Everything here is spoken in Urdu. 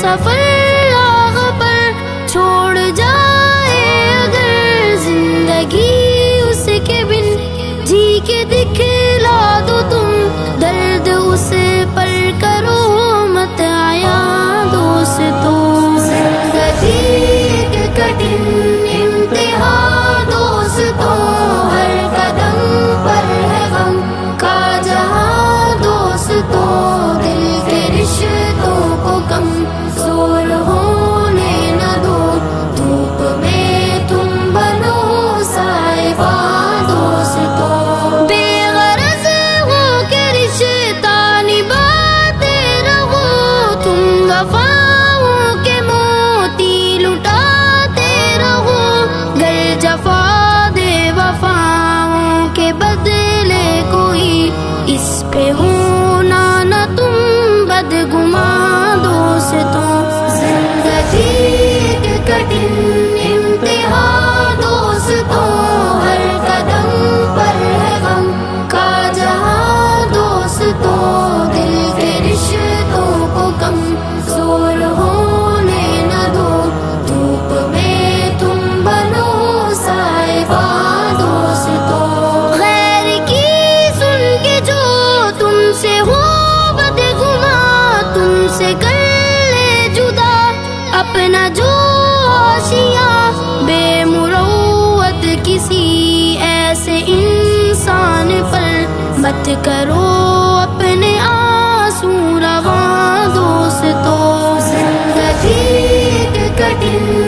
سفر راہ پر چھوڑ جائے اگر زندگی اس کے بن جی کے دکھلا دو تم درد اس پر کرو مت آیا دوستوں زندگی ایک کٹھن امتحان دوستوں ہر قدم پر ہے غم کا جہاں دوستوں دل کے رشتوں کو کم زور ہونے نہ دو دھوپ میں تم بنو سائباں دوستوں بے غرض ہو کے رشتہ نبھاتے رہو تم وفاؤں کے موتی لٹاتے رہو گر جفا دے وفاؤں کے بدلے کوئی اس پہ ہونا نہ تم بدگماں دوستوں زندگی ایک کٹھن امتحان دوستوں ہر قدم پر ہے غم کا جہاں دوستوں دل کے رشتوں کو کم زور ہونے نہ دو دھوپ میں تم بنو سائباں دوستوں غیر کی سن کے جو تم سے ہو بدگماں تم سے کر لے جدا اپنا جو آشیاں بے مروت کسی ایسے انسان پر مت کرو اپنے آنسو رواں دوستوں زندگی ایک کٹھن